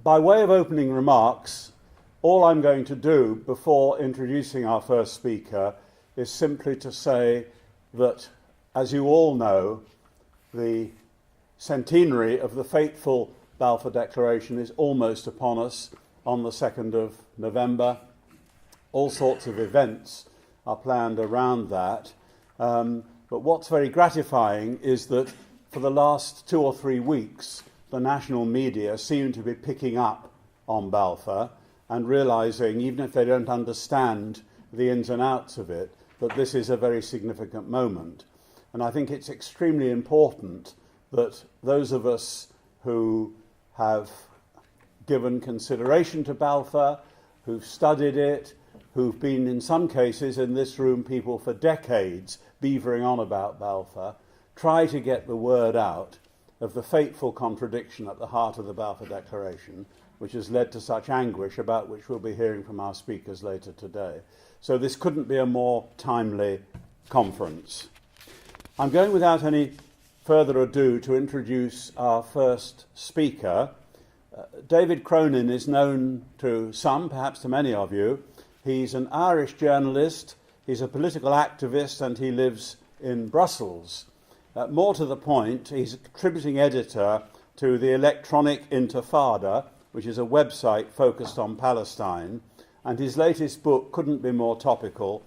By way of opening remarks, all I'm going to do before introducing our first speaker is simply to say that, as you all know, the centenary of the fateful Balfour Declaration is almost upon us on the 2nd of November. All sorts of events are planned around that. But what's very gratifying is that for the last 2 or 3 weeks, the national media seem to be picking up on Balfour and realising, even if they don't understand the ins and outs of it, that this is a very significant moment. And I think it's extremely important that those of us who have given consideration to Balfour, who've studied it, who've been in some cases in this room people for decades beavering on about Balfour, try to get the word out of the fateful contradiction at the heart of the Balfour Declaration, which has led to such anguish, about which we'll be hearing from our speakers later today. So this couldn't be a more timely conference. I'm going without any further ado to introduce our first speaker. David Cronin is known to some, perhaps to many of you. He's an Irish journalist, he's a political activist, and he lives in Brussels. More to the point, he's a contributing editor to the Electronic Intifada, which is a website focused on Palestine, and his latest book couldn't be more topical,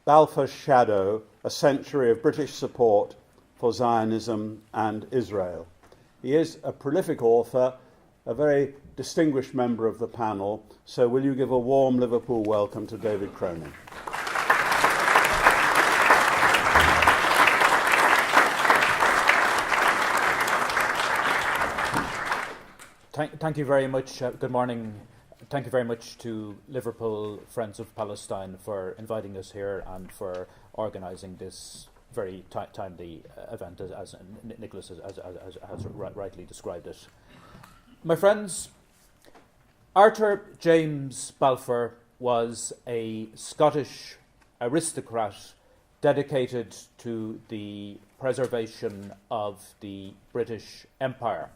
Balfour's Shadow, A Century of British Support for Zionism and Israel. He is a prolific author, a very distinguished member of the panel, so will you give a warm Liverpool welcome to David Cronin. Thank you very much. Good morning. Thank you very much to Liverpool Friends of Palestine for inviting us here and for organising this very timely event, as Nicholas has rightly described it. My friends, Arthur James Balfour was a Scottish aristocrat dedicated to the preservation of the British Empire.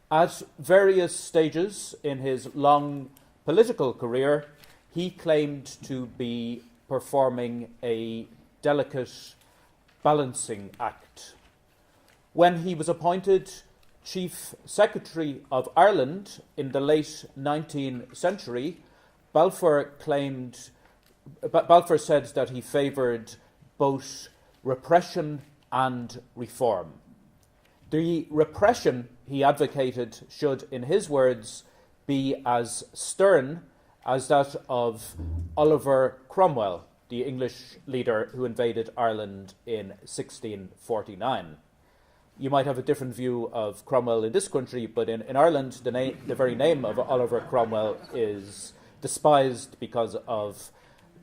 At various stages in his long political career, he claimed to be performing a delicate balancing act. When he was appointed Chief Secretary of Ireland in the late 19th century, Balfour said that he favoured both repression and reform. The repression he advocated should, in his words, be as stern as that of Oliver Cromwell, the English leader who invaded Ireland in 1649. You might have a different view of Cromwell in this country, but in Ireland, the very name of Oliver Cromwell is despised because of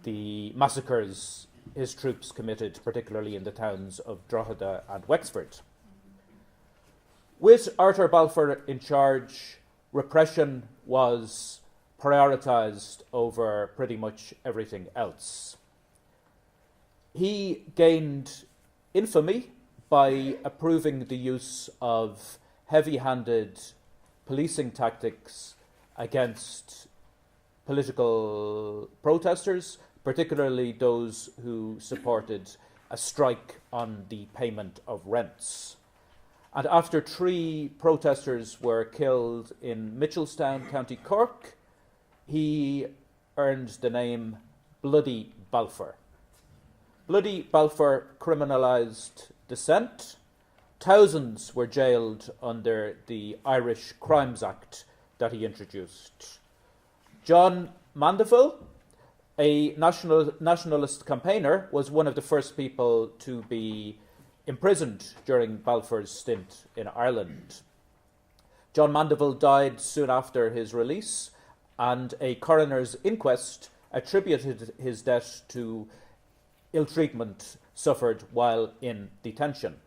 the massacres his troops committed, particularly in the towns of Drogheda and Wexford. With Arthur Balfour in charge, repression was prioritised over pretty much everything else. He gained infamy by approving the use of heavy-handed policing tactics against political protesters, particularly those who supported a strike on the payment of rents. And after 3 protesters were killed in Mitchelstown, County Cork, he earned the name Bloody Balfour. Bloody Balfour criminalised dissent. Thousands were jailed under the Irish Crimes Act that he introduced. John Mandeville, a nationalist campaigner, was one of the first people to be imprisoned during Balfour's stint in Ireland. John Mandeville died soon after his release, and a coroner's inquest attributed his death to ill treatment suffered while in detention.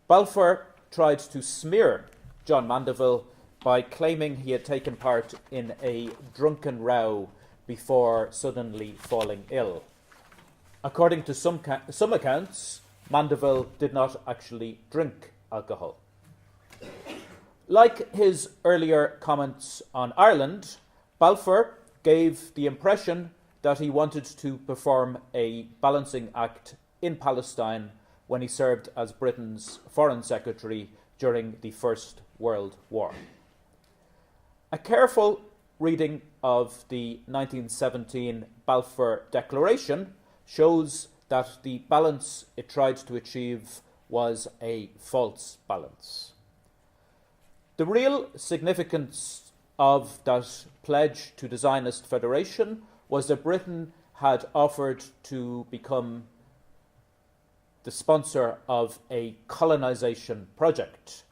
Balfour tried to smear John Mandeville by claiming he had taken part in a drunken row before suddenly falling ill. According to some accounts, Mandeville did not actually drink alcohol. Like his earlier comments on Ireland, Balfour gave the impression that he wanted to perform a balancing act in Palestine when he served as Britain's Foreign Secretary during the First World War. A careful reading of the 1917 Balfour Declaration shows that the balance it tried to achieve was a false balance. The real significance of that pledge to the Zionist Federation was that Britain had offered to become the sponsor of a colonization project.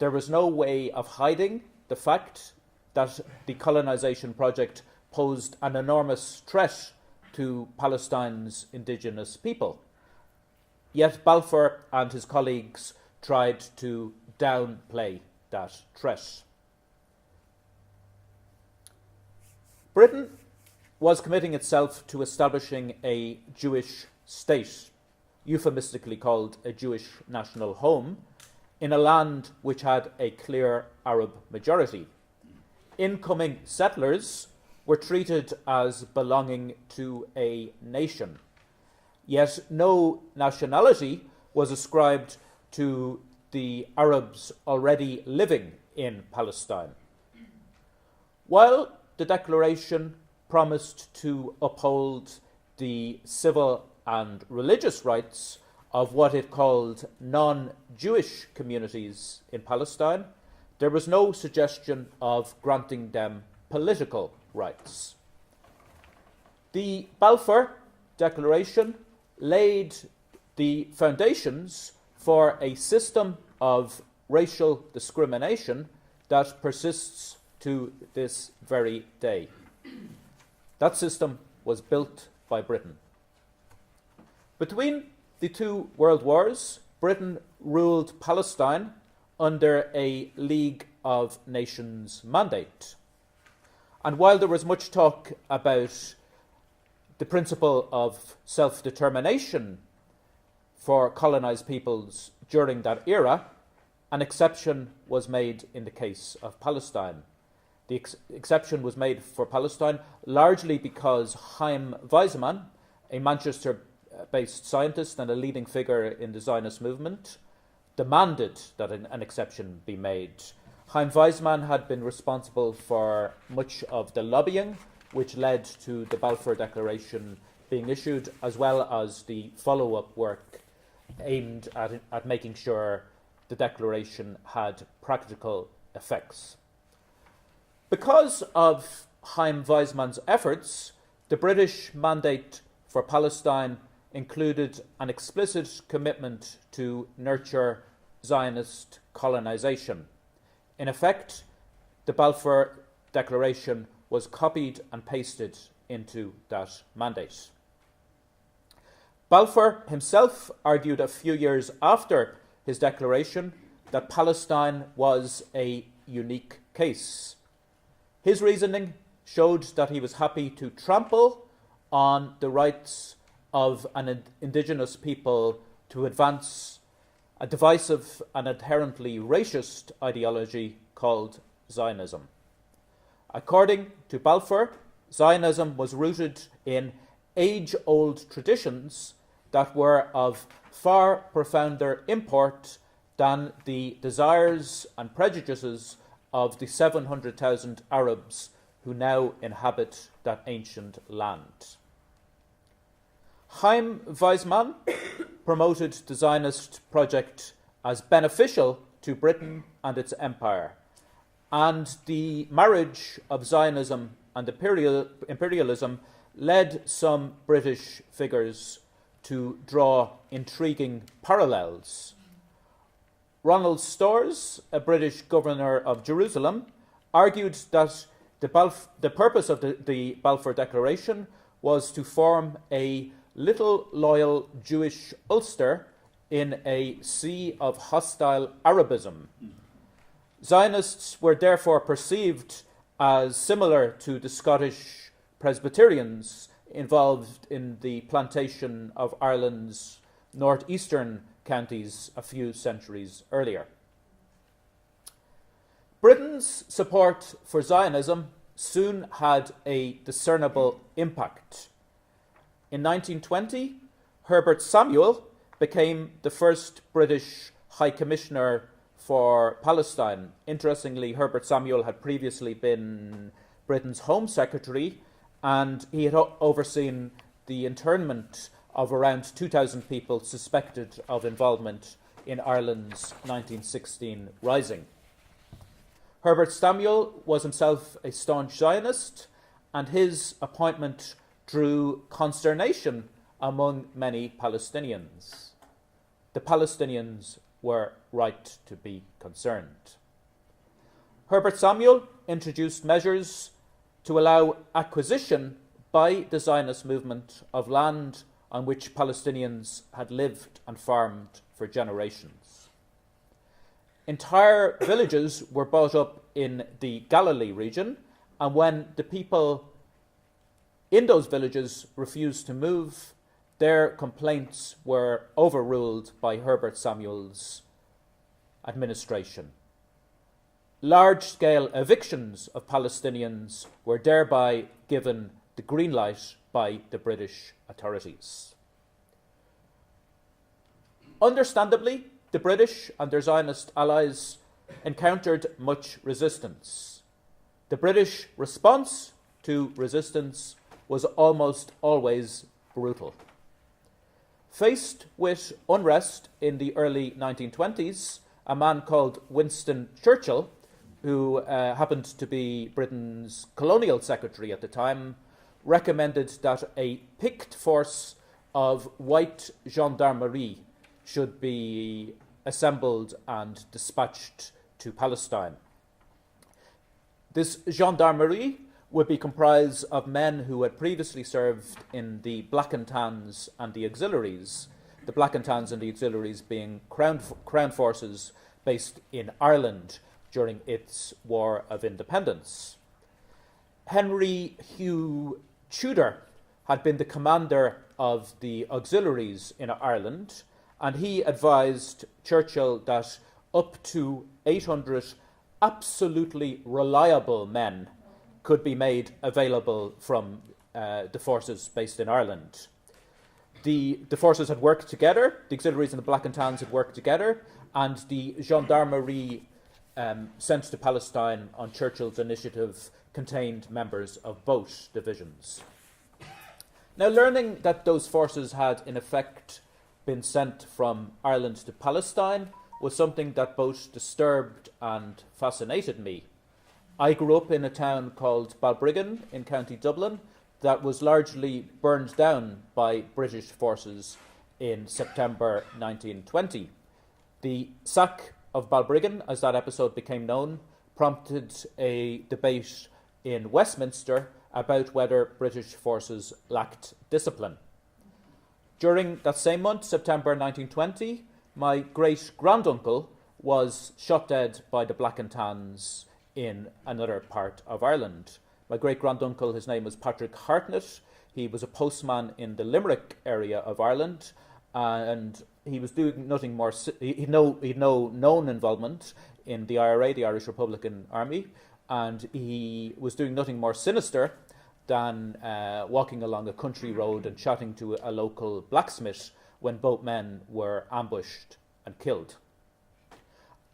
There was no way of hiding the fact that the colonization project posed an enormous threat to Palestine's indigenous people. Yet Balfour and his colleagues tried to downplay that threat. Britain was committing itself to establishing a Jewish state, euphemistically called a Jewish national home, in a land which had a clear Arab majority. Incoming settlers were treated as belonging to a nation, yet no nationality was ascribed to the Arabs already living in Palestine. While the declaration promised to uphold the civil and religious rights of what it called non-Jewish communities in Palestine, there was no suggestion of granting them political rights. The Balfour Declaration laid the foundations for a system of racial discrimination that persists to this very day. That system was built by Britain. Between the two world wars, Britain ruled Palestine under a League of Nations mandate. And while there was much talk about the principle of self-determination for colonized peoples during that era, an exception was made in the case of Palestine. The exception was made for Palestine largely because Chaim Weizmann, a Manchester-based scientist and a leading figure in the Zionist movement, demanded that an exception be made. Chaim Weizmann had been responsible for much of the lobbying which led to the Balfour Declaration being issued, as well as the follow-up work aimed at making sure the declaration had practical effects. Because of Chaim Weizmann's efforts, the British mandate for Palestine included an explicit commitment to nurture Zionist colonization. In effect, the Balfour Declaration was copied and pasted into that mandate. Balfour himself argued a few years after his declaration that Palestine was a unique case. His reasoning showed that he was happy to trample on the rights of an indigenous people to advance a divisive and inherently racist ideology called Zionism. According to Balfour, Zionism was rooted in age-old traditions that were of far profounder import than the desires and prejudices of the 700,000 Arabs who now inhabit that ancient land. Chaim Weizmann promoted the Zionist project as beneficial to Britain and its empire, and the marriage of Zionism and imperialism led some British figures to draw intriguing parallels. Ronald Storrs, a British governor of Jerusalem, argued that the purpose of the Balfour Declaration was to form a little loyal Jewish Ulster in a sea of hostile Arabism. Zionists were therefore perceived as similar to the Scottish Presbyterians involved in the plantation of Ireland's northeastern counties a few centuries earlier. Britain's support for Zionism soon had a discernible impact. In 1920, Herbert Samuel became the first British High Commissioner for Palestine. Interestingly, Herbert Samuel had previously been Britain's Home Secretary, and he had overseen the internment of around 2,000 people suspected of involvement in Ireland's 1916 Rising. Herbert Samuel was himself a staunch Zionist, and his appointment drew consternation among many Palestinians. The Palestinians were right to be concerned. Herbert Samuel introduced measures to allow acquisition by the Zionist movement of land on which Palestinians had lived and farmed for generations. Entire villages were bought up in the Galilee region, and when the people in those villages refused to move, their complaints were overruled by Herbert Samuel's administration. Large-scale evictions of Palestinians were thereby given the green light by the British authorities. Understandably, the British and their Zionist allies encountered much resistance. The British response to resistance was almost always brutal. Faced with unrest in the early 1920s, a man called Winston Churchill, who happened to be Britain's colonial secretary at the time, recommended that a picked force of white gendarmerie should be assembled and dispatched to Palestine. This gendarmerie would be comprised of men who had previously served in the Black and Tans and the auxiliaries, the Black and Tans and the auxiliaries being crown forces based in Ireland during its War of Independence. Henry Hugh Tudor had been the commander of the auxiliaries in Ireland, and he advised Churchill that up to 800 absolutely reliable men could be made available from the forces based in Ireland. The forces had worked together, the auxiliaries and the Black and Tans had worked together, and the gendarmerie sent to Palestine on Churchill's initiative contained members of both divisions. Now, learning that those forces had in effect been sent from Ireland to Palestine was something that both disturbed and fascinated me. I grew up in a town called Balbriggan in County Dublin that was largely burned down by British forces in September 1920. The sack of Balbriggan, as that episode became known, prompted a debate in Westminster about whether British forces lacked discipline. During that same month, September 1920, my great-granduncle was shot dead by the Black and Tans in another part of Ireland. My great-granduncle, his name was Patrick Hartnett. He was a postman in the Limerick area of Ireland, and he was doing nothing more. He'd no known involvement in the IRA, the Irish Republican Army, and he was doing nothing more sinister than walking along a country road and chatting to a local blacksmith when both men were ambushed and killed.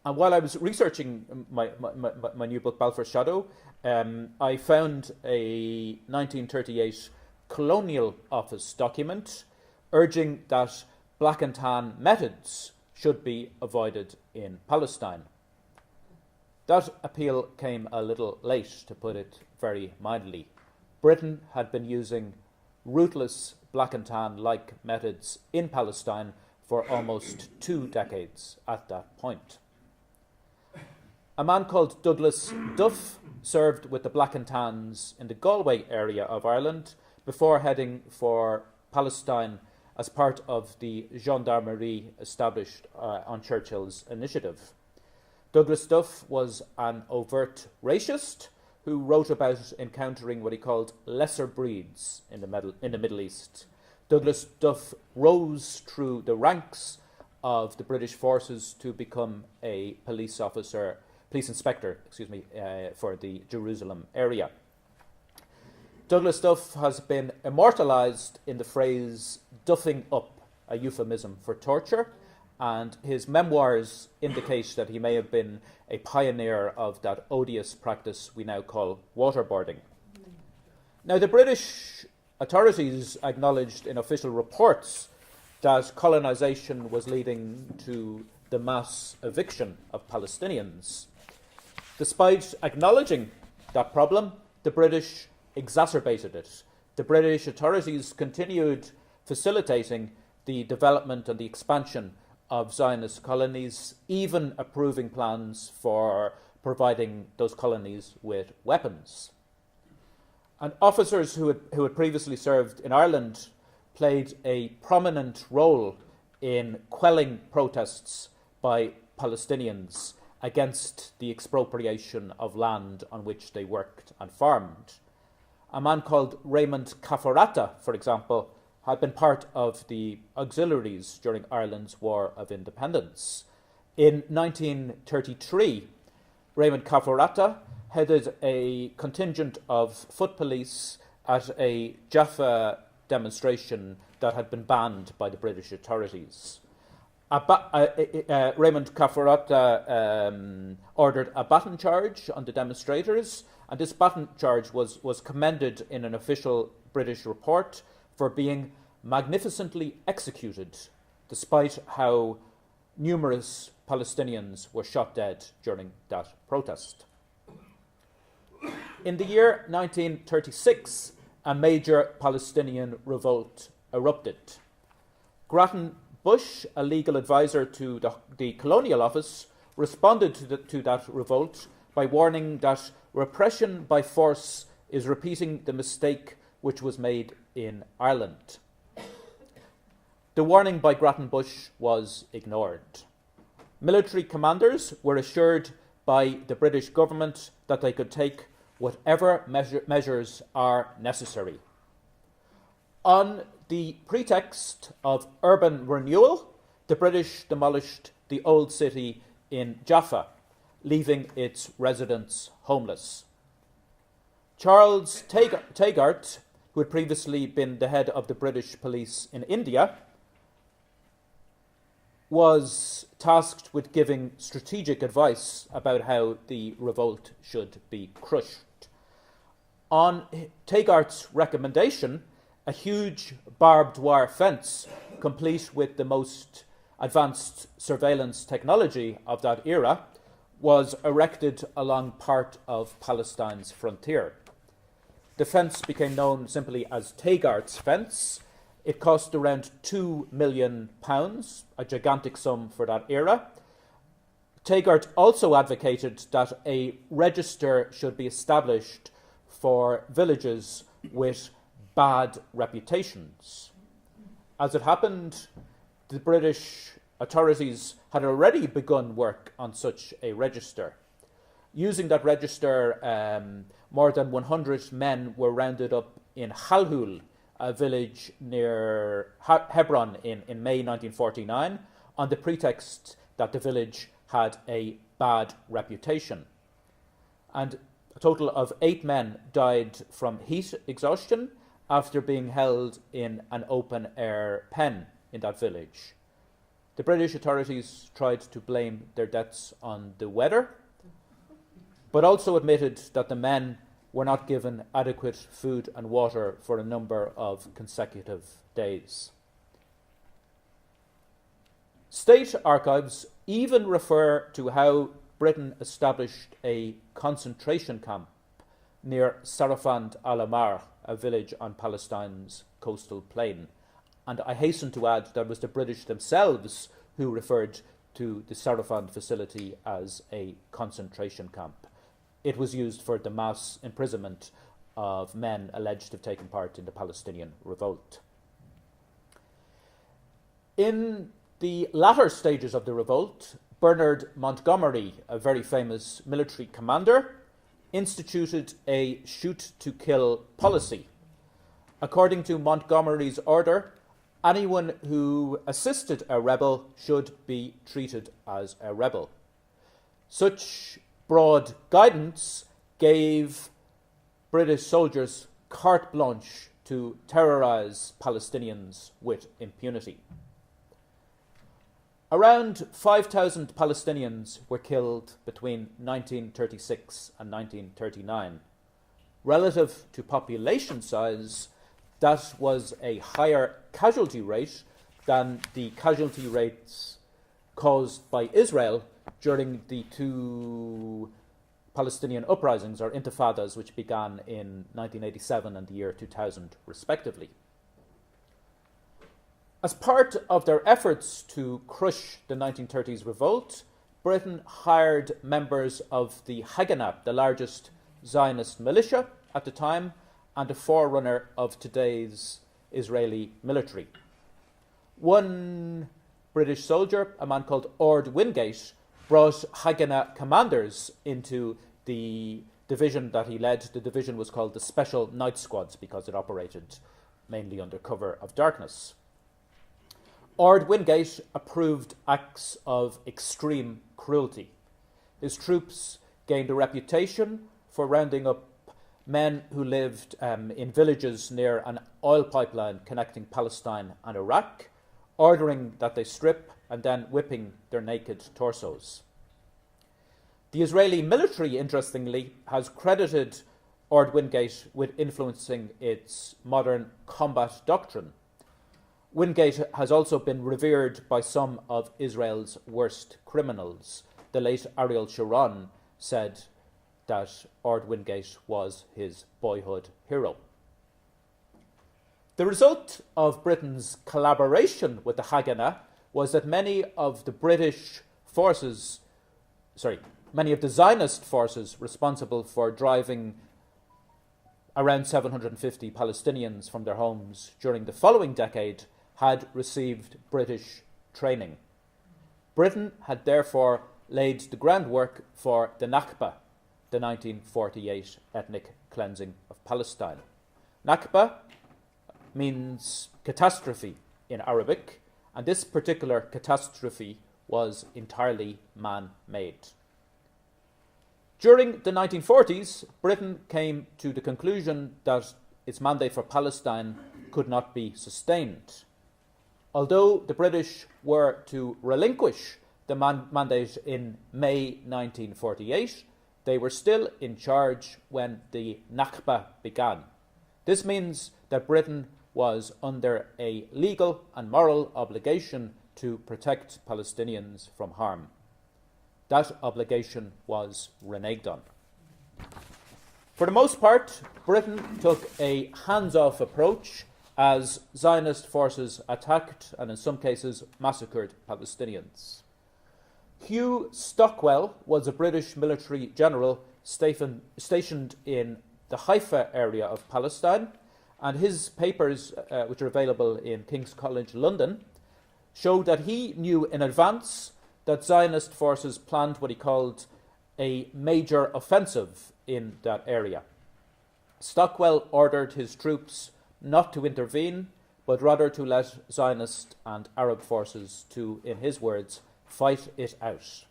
And while I was researching my new book, Balfour's Shadow, I found a 1938 Colonial Office document urging that Black and Tan methods should be avoided in Palestine. That appeal came a little late, to put it very mildly. Britain had been using ruthless Black and Tan-like methods in Palestine for almost 2 decades at that point. A man called Douglas Duff served with the Black and Tans in the Galway area of Ireland before heading for Palestine as part of the gendarmerie established on Churchill's initiative. Douglas Duff was an overt racist who wrote about encountering what he called lesser breeds in the Middle East. Douglas Duff rose through the ranks of the British forces to become a police officer police inspector, for the Jerusalem area. Douglas Duff has been immortalised in the phrase "duffing up," a euphemism for torture, and his memoirs indicate that he may have been a pioneer of that odious practice we now call waterboarding. Now, the British authorities acknowledged in official reports that colonisation was leading to the mass eviction of Palestinians. Despite acknowledging that problem, the British exacerbated it. The British authorities continued facilitating the development and the expansion of Zionist colonies, even approving plans for providing those colonies with weapons. And officers who had previously served in Ireland played a prominent role in quelling protests by Palestinians against the expropriation of land on which they worked and farmed. A man called Raymond Cafarata, for example, had been part of the auxiliaries during Ireland's War of Independence. In 1933, Raymond Cafarata headed a contingent of foot police at a Jaffa demonstration that had been banned by the British authorities. Raymond Cafarata ordered a baton charge on the demonstrators, and this baton charge was commended in an official British report for being magnificently executed, despite how numerous Palestinians were shot dead during that protest. In the year 1936, a major Palestinian revolt erupted. Grattan Bush, a legal advisor to the Colonial Office, responded to that revolt by warning that repression by force is repeating the mistake which was made in Ireland. The warning by Grattan Bush was ignored. Military commanders were assured by the British government that they could take whatever measures are necessary. On the pretext of urban renewal, the British demolished the old city in Jaffa, leaving its residents homeless. Charles Taggart, who had previously been the head of the British police in India, was tasked with giving strategic advice about how the revolt should be crushed. On Taggart's recommendation, a huge barbed wire fence, complete with the most advanced surveillance technology of that era, was erected along part of Palestine's frontier. The fence became known simply as Taggart's fence. It cost around £2 million, a gigantic sum for that era. Taggart also advocated that a register should be established for villages with bad reputations. As it happened, the British authorities had already begun work on such a register. Using that register, more than 100 men were rounded up in Halhul, a village near Hebron in May 1949, on the pretext that the village had a bad reputation. And a total of 8 men died from heat exhaustion after being held in an open-air pen in that village. The British authorities tried to blame their deaths on the weather, but also admitted that the men were not given adequate food and water for a number of consecutive days. State archives even refer to how Britain established a concentration camp near Sarafand al-Amar, a village on Palestine's coastal plain. And I hasten to add that it was the British themselves who referred to the Sarafand facility as a concentration camp. It was used for the mass imprisonment of men alleged to have taken part in the Palestinian revolt. In the latter stages of the revolt, Bernard Montgomery, a very famous military commander, instituted a shoot-to-kill policy. According to Montgomery's order, anyone who assisted a rebel should be treated as a rebel. Such broad guidance gave British soldiers carte blanche to terrorise Palestinians with impunity. Around 5,000 Palestinians were killed between 1936 and 1939. Relative to population size, that was a higher casualty rate than the casualty rates caused by Israel during the two Palestinian uprisings, or intifadas, which began in 1987 and the year 2000, respectively. As part of their efforts to crush the 1930s revolt, Britain hired members of the Haganah, the largest Zionist militia at the time, and a forerunner of today's Israeli military. One British soldier, a man called Ord Wingate, brought Haganah commanders into the division that he led. The division was called the Special Night Squads because it operated mainly under cover of darkness. Ord Wingate approved acts of extreme cruelty. His troops gained a reputation for rounding up men who lived in villages near an oil pipeline connecting Palestine and Iraq, ordering that they strip and then whipping their naked torsos. The Israeli military, interestingly, has credited Ord Wingate with influencing its modern combat doctrine. Wingate has also been revered by some of Israel's worst criminals. The late Ariel Sharon said that Ord Wingate was his boyhood hero. The result of Britain's collaboration with the Haganah was that many of the Zionist forces responsible for driving around 750 Palestinians from their homes during the following decade had received British training. Britain had therefore laid the groundwork for the Nakba, the 1948 ethnic cleansing of Palestine. Nakba means catastrophe in Arabic, and this particular catastrophe was entirely man-made. During the 1940s, Britain came to the conclusion that its mandate for Palestine could not be sustained. Although the British were to relinquish the mandate in May 1948, they were still in charge when the Nakba began. This means that Britain was under a legal and moral obligation to protect Palestinians from harm. That obligation was reneged on. For the most part, Britain took a hands-off approach as Zionist forces attacked and in some cases massacred Palestinians. Hugh Stockwell was a British military general stationed in the Haifa area of Palestine, and his papers, which are available in King's College London, showed that he knew in advance that Zionist forces planned what he called a major offensive in that area. Stockwell ordered his troops not to intervene, but rather to let Zionist and Arab forces to, in his words, fight it out.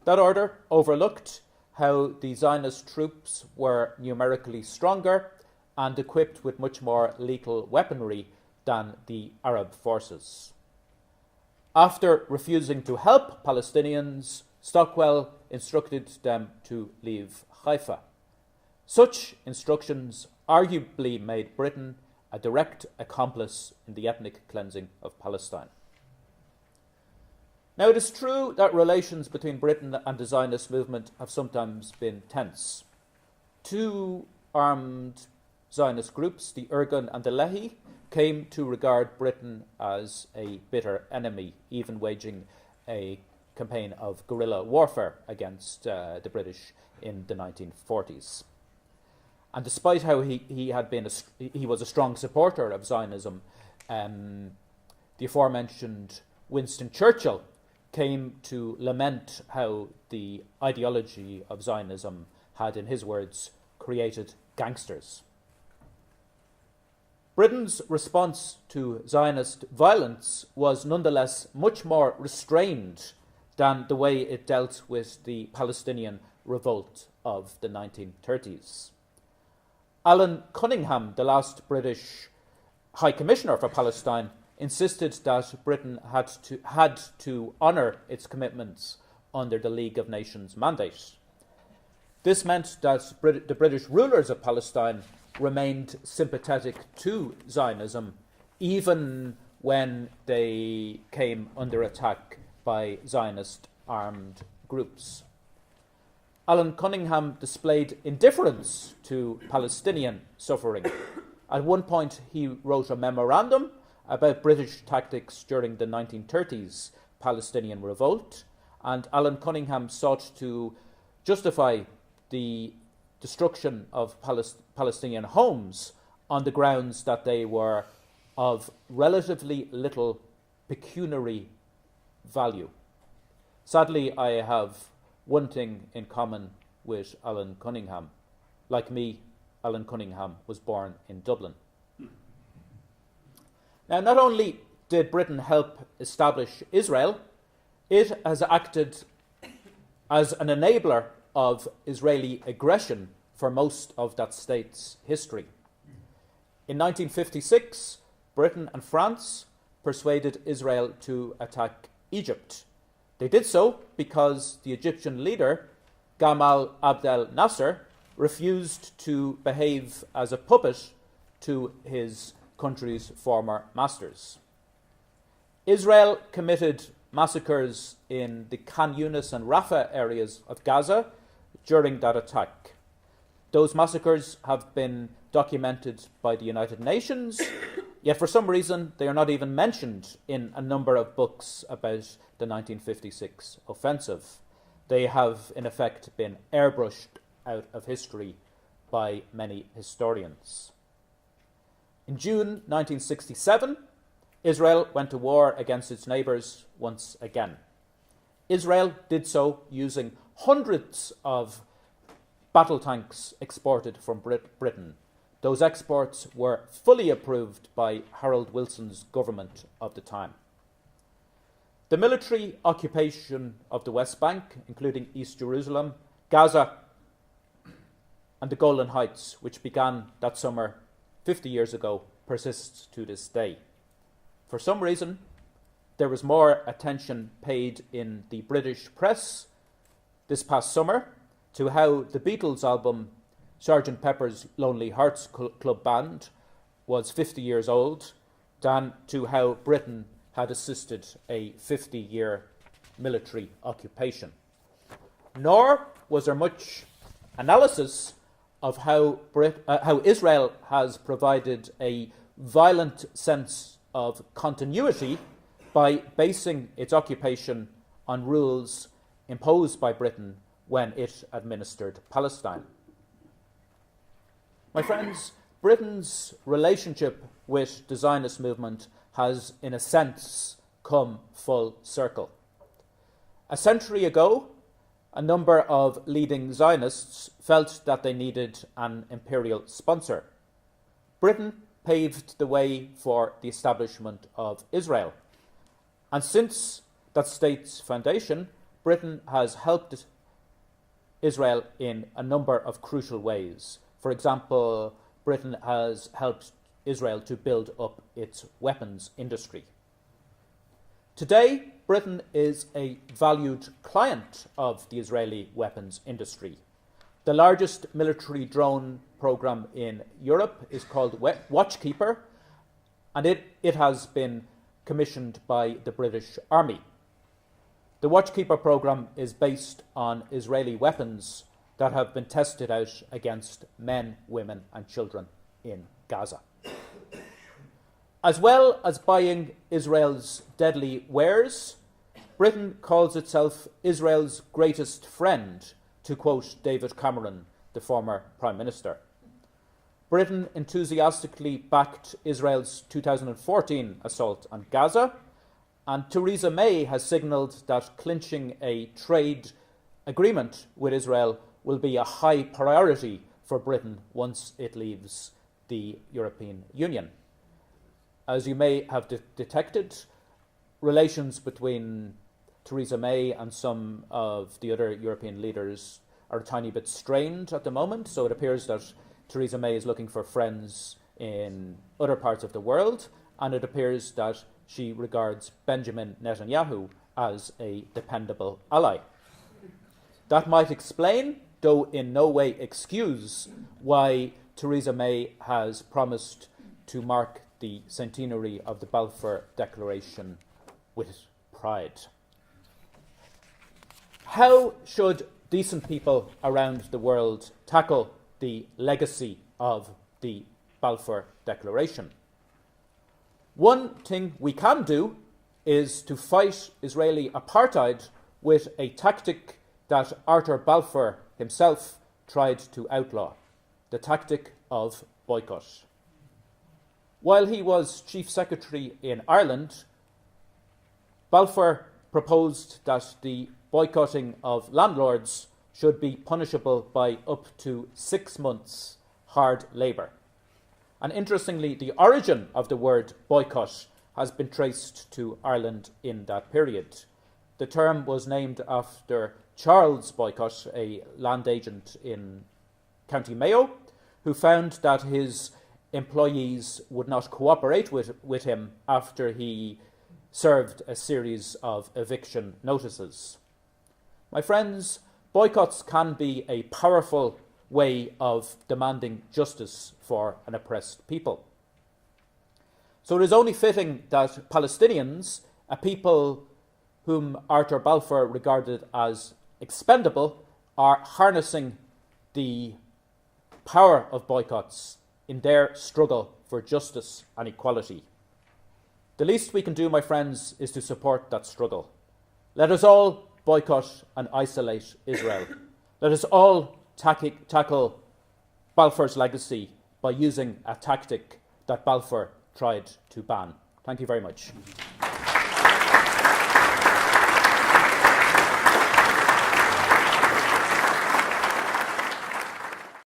That order overlooked how the Zionist troops were numerically stronger and equipped with much more lethal weaponry than the Arab forces. After refusing to help Palestinians, Stockwell instructed them to leave Haifa. Such instructions arguably made Britain a direct accomplice in the ethnic cleansing of Palestine. Now, it is true that relations between Britain and the Zionist movement have sometimes been tense. Two armed Zionist groups, the Irgun and the Lehi, came to regard Britain as a bitter enemy, even waging a campaign of guerrilla warfare against the British in the 1940s. And despite how he was a strong supporter of Zionism, the aforementioned Winston Churchill came to lament how the ideology of Zionism had, in his words, created gangsters. Britain's response to Zionist violence was nonetheless much more restrained than the way it dealt with the Palestinian revolt of the 1930s. Alan Cunningham, the last British High Commissioner for Palestine, insisted that Britain had to honour its commitments under the League of Nations mandate. This meant that the British rulers of Palestine remained sympathetic to Zionism, even when they came under attack by Zionist armed groups. Alan Cunningham displayed indifference to Palestinian suffering. At one point, he wrote a memorandum about British tactics during the 1930s Palestinian revolt, and Alan Cunningham sought to justify the destruction of Palestinian homes on the grounds that they were of relatively little pecuniary value. Sadly, I have one thing in common with Alan Cunningham. Like me, Alan Cunningham was born in Dublin. Now, not only did Britain help establish Israel, it has acted as an enabler of Israeli aggression for most of that state's history. In 1956, Britain and France persuaded Israel to attack Egypt. They did so because the Egyptian leader, Gamal Abdel Nasser, refused to behave as a puppet to his country's former masters. Israel committed massacres in the Khan Yunis and Rafah areas of Gaza during that attack. Those massacres have been documented by the United Nations, yet for some reason they are not even mentioned in a number of books about the 1956 offensive. They have, in effect, been airbrushed out of history by many historians. In June 1967, Israel went to war against its neighbours once again. Israel did so using hundreds of battle tanks exported from Britain. Those exports were fully approved by Harold Wilson's government of the time. The military occupation of the West Bank, including East Jerusalem, Gaza, and the Golan Heights, which began that summer 50 years ago, persists to this day. For some reason, there was more attention paid in the British press this past summer to how the Beatles album Sgt. Pepper's Lonely Hearts Club Band was 50 years old than to how Britain had assisted a 50-year military occupation. Nor was there much analysis of how Israel has provided a violent sense of continuity by basing its occupation on rules imposed by Britain when it administered Palestine. My friends, Britain's relationship with the Zionist movement has, in a sense, come full circle. A century ago, a number of leading Zionists felt that they needed an imperial sponsor. Britain paved the way for the establishment of Israel. And since that state's foundation, Britain has helped Israel in a number of crucial ways. For example, Britain has helped Israel to build up its weapons industry. Today, Britain is a valued client of the Israeli weapons industry. The largest military drone program in Europe is called Watchkeeper, and it has been commissioned by the British Army. The Watchkeeper program is based on Israeli weapons that have been tested out against men, women, and children in Gaza. As well as buying Israel's deadly wares, Britain calls itself Israel's greatest friend, to quote David Cameron, the former Prime Minister. Britain enthusiastically backed Israel's 2014 assault on Gaza, and Theresa May has signalled that clinching a trade agreement with Israel will be a high priority for Britain once it leaves the European Union. As you may have detected, relations between Theresa May and some of the other European leaders are a tiny bit strained at the moment, so it appears that Theresa May is looking for friends in other parts of the world, and it appears that she regards Benjamin Netanyahu as a dependable ally. That might explain, though in no way excuse, why Theresa May has promised to mark the centenary of the Balfour Declaration with pride. How should decent people around the world tackle the legacy of the Balfour Declaration? One thing we can do is to fight Israeli apartheid with a tactic that Arthur Balfour himself tried to outlaw, the tactic of boycott. While he was Chief Secretary in Ireland, Balfour proposed that the boycotting of landlords should be punishable by up to 6 months hard labour. And interestingly, the origin of the word boycott has been traced to Ireland in that period. The term was named after Charles Boycott, a land agent in County Mayo, who found that his employees would not cooperate with him after he served a series of eviction notices. My friends, boycotts can be a powerful way of demanding justice for an oppressed people. So it is only fitting that Palestinians, a people whom Arthur Balfour regarded as expendable, are harnessing the power of boycotts in their struggle for justice and equality. The least we can do, my friends, is to support that struggle. Let us all boycott and isolate Israel. Let us all tackle Balfour's legacy by using a tactic that Balfour tried to ban. Thank you very much.